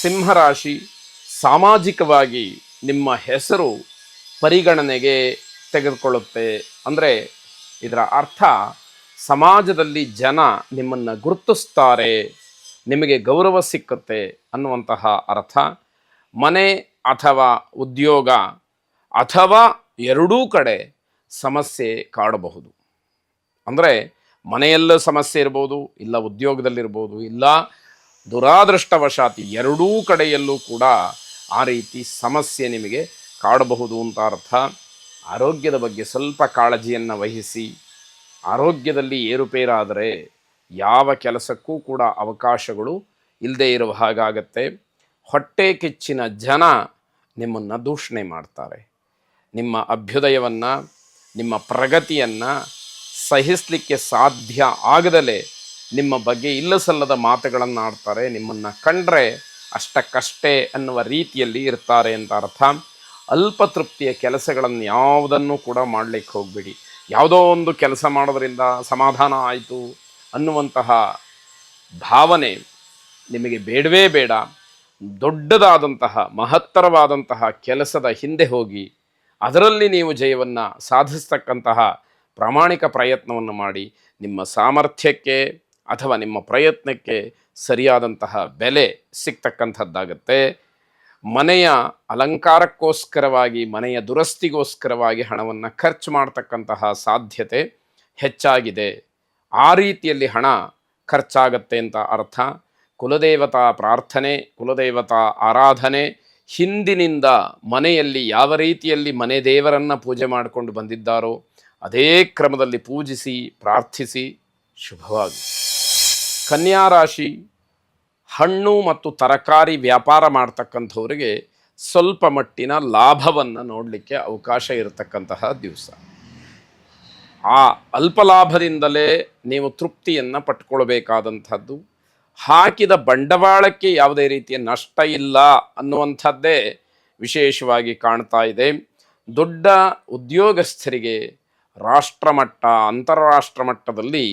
ಸಿಂಹರಾಶಿ, ಸಾಮಾಜಿಕವಾಗಿ ನಿಮ್ಮ ಹೆಸರು ಪರಿಗಣನೆಗೆ ತೆಗೆದುಕೊಳ್ಳುತ್ತೆ. ಅಂದರೆ ಇದರ ಅರ್ಥ ಸಮಾಜದಲ್ಲಿ ಜನ ನಿಮ್ಮನ್ನು ಗುರುತಿಸ್ತಾರೆ, ನಿಮಗೆ ಗೌರವ ಸಿಕ್ಕುತ್ತೆ ಅನ್ನುವಂತಹ ಅರ್ಥ. ಮನೆ ಅಥವಾ ಉದ್ಯೋಗ ಅಥವಾ ಎರಡೂ ಕಡೆ ಸಮಸ್ಯೆ ಕಾಡಬಹುದು. ಅಂದರೆ ಮನೆಯಲ್ಲೂ ಸಮಸ್ಯೆ ಇರ್ಬೋದು, ಇಲ್ಲ ಉದ್ಯೋಗದಲ್ಲಿರ್ಬೋದು, ಇಲ್ಲ ದುರಾದೃಷ್ಟವಶಾತ್ ಎರಡೂ ಕಡೆಯಲ್ಲೂ ಕೂಡ ಆ ರೀತಿ ಸಮಸ್ಯೆ ನಿಮಗೆ ಕಾಡಬಹುದು ಅಂತ ಅರ್ಥ. ಆರೋಗ್ಯದ ಬಗ್ಗೆ ಸ್ವಲ್ಪ ಕಾಳಜಿಯನ್ನು ವಹಿಸಿ. ಆರೋಗ್ಯದಲ್ಲಿ ಏರುಪೇರಾದರೆ ಯಾವ ಕೆಲಸಕ್ಕೂ ಕೂಡ ಅವಕಾಶಗಳು ಇಲ್ಲದೇ ಇರುವ ಹಾಗಾಗತ್ತೆ. ಹೊಟ್ಟೆ ಕಿಚ್ಚಿನ ಜನ ನಿಮ್ಮನ್ನು ದೂಷಣೆ ಮಾಡ್ತಾರೆ. ನಿಮ್ಮ ಅಭ್ಯುದಯವನ್ನು, ನಿಮ್ಮ ಪ್ರಗತಿಯನ್ನು ಸಹಿಸಲಿಕ್ಕೆ ಸಾಧ್ಯ ಆಗದಲೇ ನಿಮ್ಮ ಬಗ್ಗೆ ಇಲ್ಲಸಲ್ಲದ ಮಾತುಗಳನ್ನು ಆಡ್ತಾರೆ. ನಿಮ್ಮನ್ನು ಕಂಡ್ರೆ ಅಷ್ಟಕ್ಕಷ್ಟೇ ಅನ್ನುವ ರೀತಿಯಲ್ಲಿ ಇರ್ತಾರೆ ಅಂತ ಅರ್ಥ. ಅಲ್ಪತೃಪ್ತಿಯ ಕೆಲಸಗಳನ್ನು ಯಾವುದನ್ನು ಕೂಡ ಮಾಡಲಿಕ್ಕೆ ಹೋಗಬೇಡಿ. ಯಾವುದೋ ಒಂದು ಕೆಲಸ ಮಾಡೋದರಿಂದ ಸಮಾಧಾನ ಆಯಿತು ಅನ್ನುವಂತಹ ಭಾವನೆ ನಿಮಗೆ ಬೇಡವೇ ಬೇಡ. ದೊಡ್ಡದಾದಂತಹ ಮಹತ್ತರವಾದಂತಹ ಕೆಲಸದ ಹಿಂದೆ ಹೋಗಿ ಅದರಲ್ಲಿ ನೀವು ಜಯವನ್ನು ಸಾಧಿಸ್ತಕ್ಕಂತಹ ಪ್ರಾಮಾಣಿಕ ಪ್ರಯತ್ನವನ್ನು ಮಾಡಿ. ನಿಮ್ಮ ಸಾಮರ್ಥ್ಯಕ್ಕೆ ಅಥವಾ ನಿಮ್ಮ ಪ್ರಯತ್ನಕ್ಕೆ ಸರಿಯಾದಂತಹ ಬೆಲೆ ಸಿಗ್ತಕ್ಕಂಥದ್ದಾಗತ್ತೆ. ಮನೆಯ ಅಲಂಕಾರಕ್ಕೋಸ್ಕರವಾಗಿ, ಮನೆಯ ದುರಸ್ತಿಗೋಸ್ಕರವಾಗಿ ಹಣವನ್ನು ಖರ್ಚು ಮಾಡ್ತಕ್ಕಂತಹ ಸಾಧ್ಯತೆ ಹೆಚ್ಚಾಗಿದೆ. ಆ ರೀತಿಯಲ್ಲಿ ಹಣ ಖರ್ಚಾಗತ್ತೆ ಅಂತ ಅರ್ಥ. ಕುಲದೇವತಾ ಪ್ರಾರ್ಥನೆ, ಕುಲದೇವತಾ ಆರಾಧನೆ ಹಿಂದಿನಿಂದ ಮನೆಯಲ್ಲಿ ಯಾವ ರೀತಿಯಲ್ಲಿ ಮನೆ ದೇವರನ್ನು ಪೂಜೆ ಮಾಡಿಕೊಂಡು ಬಂದಿದ್ದಾರೋ ಅದೇ ಕ್ರಮದಲ್ಲಿ ಪೂಜಿಸಿ, ಪ್ರಾರ್ಥಿಸಿ. ಶುಭವಾಗಿ. ಕನ್ಯಾ ರಾಶಿ, ಹಣ್ಣು ಮತ್ತು ತರಕಾರಿ ವ್ಯಾಪಾರ ಮಾಡ್ತಕ್ಕಂಥವ್ರಿಗೆ ಸ್ವಲ್ಪ ಮಟ್ಟಿನ ಲಾಭವನ್ನು ನೋಡಲಿಕ್ಕೆ ಅವಕಾಶ ಇರತಕ್ಕಂತಹ ದಿವಸ. ಆ ಅಲ್ಪ ಲಾಭದಿಂದಲೇ ನೀವು ತೃಪ್ತಿಯನ್ನು ಪಟ್ಕೊಳ್ಬೇಕಾದಂಥದ್ದು. ಹಾಕಿದ ಬಂಡವಾಳಕ್ಕೆ ಯಾವುದೇ ರೀತಿಯ ನಷ್ಟ ಇಲ್ಲ ಅನ್ನುವಂಥದ್ದೇ ವಿಶೇಷವಾಗಿ ಕಾಣ್ತಾ ಇದೆ. ದೊಡ್ಡ ಉದ್ಯೋಗಸ್ಥರಿಗೆ ರಾಷ್ಟ್ರಮಟ್ಟ, ಅಂತಾರಾಷ್ಟ್ರ ಮಟ್ಟದಲ್ಲಿ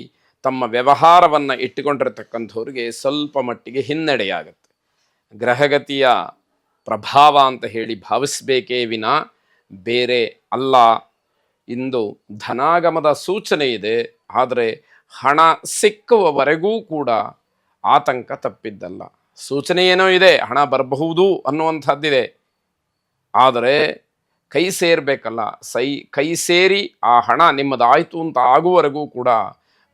ತಮ್ಮ ವ್ಯವಹಾರವನ್ನು ಇಟ್ಟುಕೊಂಡಿರ್ತಕ್ಕಂಥವ್ರಿಗೆ ಸ್ವಲ್ಪ ಮಟ್ಟಿಗೆ ಹಿನ್ನಡೆಯಾಗುತ್ತೆ. ಗ್ರಹಗತಿಯ ಪ್ರಭಾವ ಅಂತ ಹೇಳಿ ಭಾವಿಸಬೇಕೇ ವಿನ ಬೇರೆ ಅಲ್ಲ. ಇಂದು ಧನಾಗಮದ ಸೂಚನೆ ಇದೆ, ಆದರೆ ಹಣ ಸಿಕ್ಕುವವರೆಗೂ ಕೂಡ ಆತಂಕ ತಪ್ಪಿದ್ದಲ್ಲ. ಸೂಚನೆ ಏನೋ ಇದೆ, ಹಣ ಬರಬಹುದು ಅನ್ನುವಂಥದ್ದಿದೆ, ಆದರೆ ಕೈ ಸೇರಬೇಕಲ್ಲ. ಕೈ ಸೇರಿ ಆ ಹಣ ನಿಮ್ಮದಾಯಿತು ಅಂತ ಆಗುವವರೆಗೂ ಕೂಡ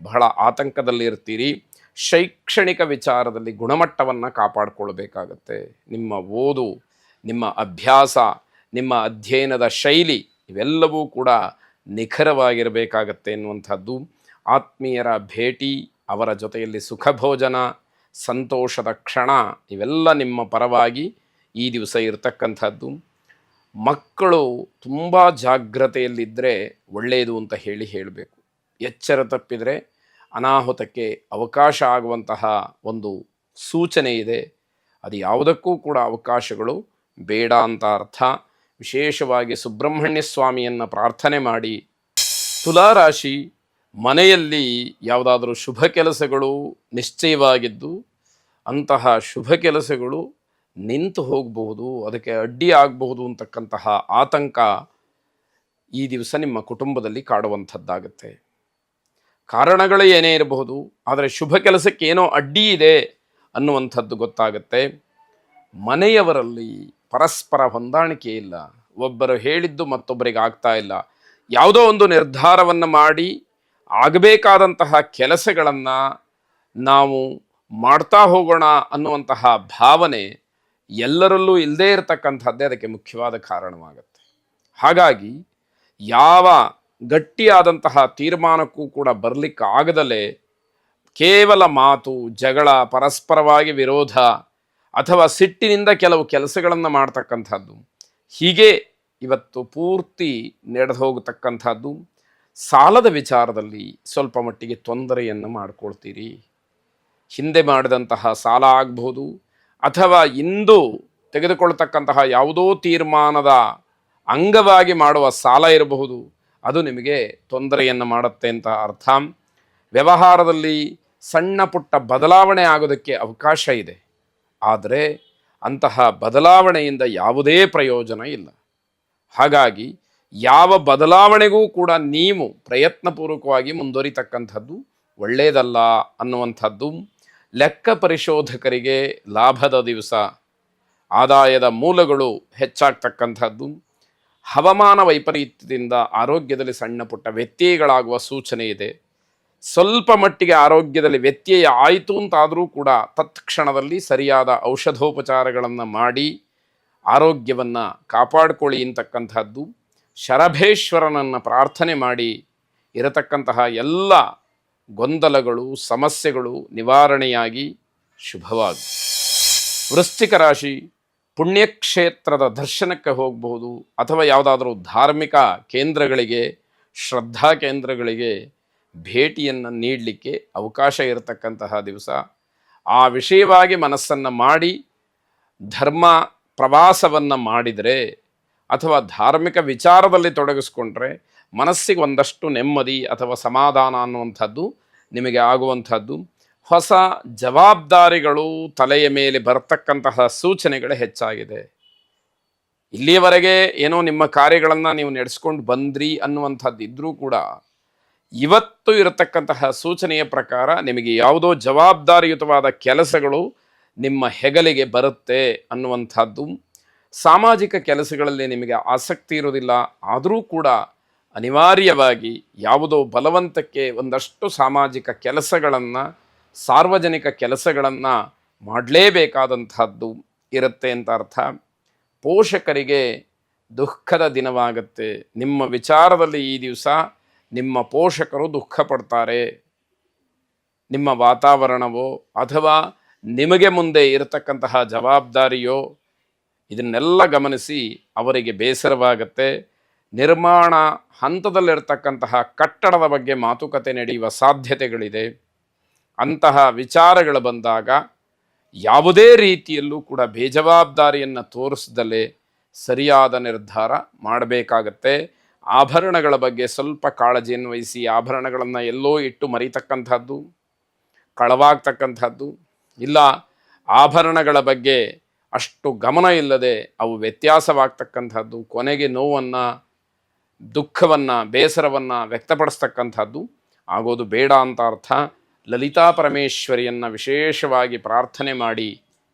ಬಹಳ ಆತಂಕದಲ್ಲಿರ್ತೀರಿ. ಶೈಕ್ಷಣಿಕ ವಿಚಾರದಲ್ಲಿ ಗುಣಮಟ್ಟವನ್ನು ಕಾಪಾಡಿಕೊಳ್ಬೇಕಾಗತ್ತೆ. ನಿಮ್ಮ ಓದು, ನಿಮ್ಮ ಅಭ್ಯಾಸ, ನಿಮ್ಮ ಅಧ್ಯಯನದ ಶೈಲಿ ಇವೆಲ್ಲವೂ ಕೂಡ ನಿಖರವಾಗಿರಬೇಕಾಗತ್ತೆ ಎನ್ನುವಂಥದ್ದು. ಆತ್ಮೀಯರ ಭೇಟಿ, ಅವರ ಜೊತೆಯಲ್ಲಿ ಸುಖ ಭೋಜನ, ಸಂತೋಷದ ಕ್ಷಣ ಇವೆಲ್ಲ ನಿಮ್ಮ ಪರವಾಗಿ ಈ ದಿವಸ ಇರತಕ್ಕಂಥದ್ದು. ಮಕ್ಕಳು ತುಂಬ ಜಾಗ್ರತೆಯಲ್ಲಿದ್ದರೆ ಒಳ್ಳೆಯದು ಅಂತ ಹೇಳಬೇಕು. ಎಚ್ಚರ ತಪ್ಪಿದರೆ ಅನಾಹುತಕ್ಕೆ ಅವಕಾಶ ಆಗುವಂತಹ ಒಂದು ಸೂಚನೆ ಇದೆ. ಅದು ಯಾವುದಕ್ಕೂ ಕೂಡ ಅವಕಾಶಗಳು ಬೇಡ ಅಂತ ಅರ್ಥ. ವಿಶೇಷವಾಗಿ ಸುಬ್ರಹ್ಮಣ್ಯ ಸ್ವಾಮಿಯನ್ನು ಪ್ರಾರ್ಥನೆ ಮಾಡಿ. ತುಲಾರಾಶಿ, ಮನೆಯಲ್ಲಿ ಯಾವುದಾದರೂ ಶುಭ ಕೆಲಸಗಳು ನಿಶ್ಚಯವಾಗಿದ್ದು ಅಂತಹ ಶುಭ ಕೆಲಸಗಳು ನಿಂತು ಹೋಗಬಹುದು, ಅದಕ್ಕೆ ಅಡ್ಡಿ ಆಗಬಹುದು ಅಂತಕ್ಕಂತಹ ಆತಂಕ ಈ ದಿವಸ ನಿಮ್ಮ ಕುಟುಂಬದಲ್ಲಿ ಕಾಡುವಂಥದ್ದಾಗತ್ತೆ. ಕಾರಣಗಳು ಏನೇ ಇರಬಹುದು, ಆದರೆ ಶುಭ ಕೆಲಸಕ್ಕೆ ಏನೋ ಅಡ್ಡಿ ಇದೆ ಅನ್ನುವಂಥದ್ದು ಗೊತ್ತಾಗತ್ತೆ. ಮನೆಯವರಲ್ಲಿ ಪರಸ್ಪರ ಹೊಂದಾಣಿಕೆ ಇಲ್ಲ. ಒಬ್ಬರು ಹೇಳಿದ್ದು ಮತ್ತೊಬ್ಬರಿಗೆ ಆಗ್ತಾ ಇಲ್ಲ. ಯಾವುದೋ ಒಂದು ನಿರ್ಧಾರವನ್ನು ಮಾಡಿ ಆಗಬೇಕಾದಂತಹ ಕೆಲಸಗಳನ್ನು ನಾವು ಮಾಡ್ತಾ ಹೋಗೋಣ ಅನ್ನುವಂತಹ ಭಾವನೆ ಎಲ್ಲರಲ್ಲೂ ಇಲ್ಲದೇ ಇರತಕ್ಕಂಥದ್ದೇ ಅದಕ್ಕೆ ಮುಖ್ಯವಾದ ಕಾರಣವಾಗುತ್ತೆ. ಹಾಗಾಗಿ ಯಾವ ಗಟ್ಟಿಯಾದಂತಹ ತೀರ್ಮಾನಕ್ಕೂ ಕೂಡ ಬರಲಿಕ್ಕಾಗದಲೇ ಕೇವಲ ಮಾತು, ಜಗಳ, ಪರಸ್ಪರವಾಗಿ ವಿರೋಧ ಅಥವಾ ಸಿಟ್ಟಿನಿಂದ ಕೆಲವು ಕೆಲಸಗಳನ್ನು ಮಾಡ್ತಕ್ಕಂಥದ್ದು, ಹೀಗೆ ಇವತ್ತು ಪೂರ್ತಿ ನಡೆದು ಹೋಗತಕ್ಕಂಥದ್ದು. ಸಾಲದ ವಿಚಾರದಲ್ಲಿ ಸ್ವಲ್ಪ ಮಟ್ಟಿಗೆ ತೊಂದರೆಯನ್ನು ಮಾಡ್ಕೊಳ್ತೀರಿ. ಹಿಂದೆ ಮಾಡಿದಂತಹ ಸಾಲ ಆಗಬಹುದು, ಅಥವಾ ಇಂದು ತೆಗೆದುಕೊಳ್ತಕ್ಕಂತಹ ಯಾವುದೋ ತೀರ್ಮಾನದ ಅಂಗವಾಗಿ ಮಾಡುವ ಸಾಲ ಇರಬಹುದು. ಅದು ನಿಮಗೆ ತೊಂದರೆಯನ್ನು ಮಾಡುತ್ತೆ ಅಂತ ಅರ್ಥ. ವ್ಯವಹಾರದಲ್ಲಿ ಸಣ್ಣ ಪುಟ್ಟ ಬದಲಾವಣೆ ಆಗೋದಕ್ಕೆ ಅವಕಾಶ ಇದೆ, ಆದರೆ ಅಂತಹ ಬದಲಾವಣೆಯಿಂದ ಯಾವುದೇ ಪ್ರಯೋಜನ ಇಲ್ಲ. ಹಾಗಾಗಿ ಯಾವ ಬದಲಾವಣೆಗೂ ಕೂಡ ನೀವು ಪ್ರಯತ್ನಪೂರ್ವಕವಾಗಿ ಮುಂದುವರಿತಕ್ಕಂಥದ್ದು ಒಳ್ಳೆಯದಲ್ಲ ಅನ್ನುವಂಥದ್ದು ಲೆಕ್ಕ ಪರಿಶೋಧಕರಿಗೆ ಲಾಭದ ದಿವಸ. ಆದಾಯದ ಮೂಲಗಳು ಹೆಚ್ಚಾಗ್ತಕ್ಕಂಥದ್ದು, ಹವಾಮಾನ ವೈಪರೀತ್ಯದಿಂದ ಆರೋಗ್ಯದಲ್ಲಿ ಸಣ್ಣ ಪುಟ್ಟ ವ್ಯತ್ಯಯಗಳಾಗುವ ಸೂಚನೆ ಇದೆ. ಸ್ವಲ್ಪ ಮಟ್ಟಿಗೆ ಆರೋಗ್ಯದಲ್ಲಿ ವ್ಯತ್ಯಯ ಆಯಿತು ಅಂತಾದರೂ ಕೂಡ ತತ್ಕ್ಷಣದಲ್ಲಿ ಸರಿಯಾದ ಔಷಧೋಪಚಾರಗಳನ್ನು ಮಾಡಿ ಆರೋಗ್ಯವನ್ನು ಕಾಪಾಡಿಕೊಳ್ಳಿ ಅಂತಕ್ಕಂಥದ್ದು, ಶರಭೇಶ್ವರನನ್ನು ಪ್ರಾರ್ಥನೆ ಮಾಡಿ ಇರತಕ್ಕಂತಹ ಎಲ್ಲ ಗೊಂದಲಗಳು ಸಮಸ್ಯೆಗಳು ನಿವಾರಣೆಯಾಗಿ ಶುಭವಾಗಿ. ವೃಶ್ಚಿಕ ರಾಶಿ, ಪುಣ್ಯಕ್ಷೇತ್ರದ ದರ್ಶನಕ್ಕೆ ಹೋಗಬಹುದು ಅಥವಾ ಯಾವುದಾದ್ರೂ ಧಾರ್ಮಿಕ ಕೇಂದ್ರಗಳಿಗೆ, ಶ್ರದ್ಧಾ ಕೇಂದ್ರಗಳಿಗೆ ಭೇಟಿಯನ್ನು ನೀಡಲಿಕ್ಕೆ ಅವಕಾಶ ಇರತಕ್ಕಂತಹ ದಿವಸ. ಆ ವಿಷಯವಾಗಿ ಮನಸ್ಸನ್ನು ಮಾಡಿ ಧರ್ಮ ಪ್ರವಾಸವನ್ನು ಮಾಡಿದರೆ ಅಥವಾ ಧಾರ್ಮಿಕ ವಿಚಾರದಲ್ಲಿ ತೊಡಗಿಸ್ಕೊಂಡ್ರೆ ಮನಸ್ಸಿಗೆ ಒಂದಷ್ಟು ನೆಮ್ಮದಿ ಅಥವಾ ಸಮಾಧಾನ ಅನ್ನುವಂಥದ್ದು ನಿಮಗೆ ಆಗುವಂಥದ್ದು. ಹೊಸ ಜವಾಬ್ದಾರಿಗಳು ತಲೆಯ ಮೇಲೆ ಬರತಕ್ಕಂತಹ ಸೂಚನೆಗಳು ಹೆಚ್ಚಾಗಿದೆ. ಇಲ್ಲಿಯವರೆಗೆ ಏನೋ ನಿಮ್ಮ ಕಾರ್ಯಗಳನ್ನು ನೀವು ನಡೆಸ್ಕೊಂಡು ಬಂದ್ರಿ ಅನ್ನುವಂಥದ್ದು ಇದ್ದರೂ ಕೂಡ ಇವತ್ತು ಇರತಕ್ಕಂತಹ ಸೂಚನೆಯ ಪ್ರಕಾರ ನಿಮಗೆ ಯಾವುದೋ ಜವಾಬ್ದಾರಿಯುತವಾದ ಕೆಲಸಗಳು ನಿಮ್ಮ ಹೆಗಲಿಗೆ ಬರುತ್ತೆ ಅನ್ನುವಂಥದ್ದು. ಸಾಮಾಜಿಕ ಕೆಲಸಗಳಲ್ಲಿ ನಿಮಗೆ ಆಸಕ್ತಿ ಇರೋದಿಲ್ಲ, ಆದರೂ ಕೂಡ ಅನಿವಾರ್ಯವಾಗಿ ಯಾವುದೋ ಬಲವಂತಕ್ಕೆ ಒಂದಷ್ಟು ಸಾಮಾಜಿಕ ಕೆಲಸಗಳನ್ನು, ಸಾರ್ವಜನಿಕ ಕೆಲಸಗಳನ್ನು ಮಾಡಲೇಬೇಕಾದಂಥದ್ದು ಇರುತ್ತೆ ಅಂತ ಅರ್ಥ. ಪೋಷಕರಿಗೆ ದುಃಖದ ದಿನವಾಗುತ್ತೆ. ನಿಮ್ಮ ವಿಚಾರದಲ್ಲಿ ಈ ದಿವಸ ನಿಮ್ಮ ಪೋಷಕರು ದುಃಖ ಪಡ್ತಾರೆ. ನಿಮ್ಮ ವಾತಾವರಣವೋ ಅಥವಾ ನಿಮಗೆ ಮುಂದೆ ಇರತಕ್ಕಂತಹ ಜವಾಬ್ದಾರಿಯೋ ಇದನ್ನೆಲ್ಲ ಗಮನಿಸಿ ಅವರಿಗೆ ಬೇಸರವಾಗುತ್ತೆ. ನಿರ್ಮಾಣ ಹಂತದಲ್ಲಿರ್ತಕ್ಕಂತಹ ಕಟ್ಟಡದ ಬಗ್ಗೆ ಮಾತುಕತೆ ನಡೆಯುವ ಸಾಧ್ಯತೆಗಳಿದೆ. ಅಂತಹ ವಿಚಾರಗಳು ಬಂದಾಗ ಯಾವುದೇ ರೀತಿಯಲ್ಲೂ ಕೂಡ ಬೇಜವಾಬ್ದಾರಿಯನ್ನು ತೋರಿಸದಲೇ ಸರಿಯಾದ ನಿರ್ಧಾರ ಮಾಡಬೇಕಾಗತ್ತೆ. ಆಭರಣಗಳ ಬಗ್ಗೆ ಸ್ವಲ್ಪ ಕಾಳಜಿಯನ್ನು ವಹಿಸಿ. ಆಭರಣಗಳನ್ನು ಎಲ್ಲೋ ಇಟ್ಟು ಮರಿತಕ್ಕಂಥದ್ದು, ಕಳವಾಗ್ತಕ್ಕಂಥದ್ದು, ಇಲ್ಲ ಆಭರಣಗಳ ಬಗ್ಗೆ ಅಷ್ಟು ಗಮನ ಇಲ್ಲದೆ ಅವು ವ್ಯತ್ಯಾಸವಾಗ್ತಕ್ಕಂಥದ್ದು, ಕೊನೆಗೆ ನೋವನ್ನು, ದುಃಖವನ್ನು, ಬೇಸರವನ್ನು ವ್ಯಕ್ತಪಡಿಸ್ತಕ್ಕಂಥದ್ದು ಆಗೋದು ಬೇಡ ಅಂತ ಅರ್ಥ. ಲಲಿತಾ ಪರಮೇಶ್ವರಿಯನ್ನು ವಿಶೇಷವಾಗಿ ಪ್ರಾರ್ಥನೆ ಮಾಡಿ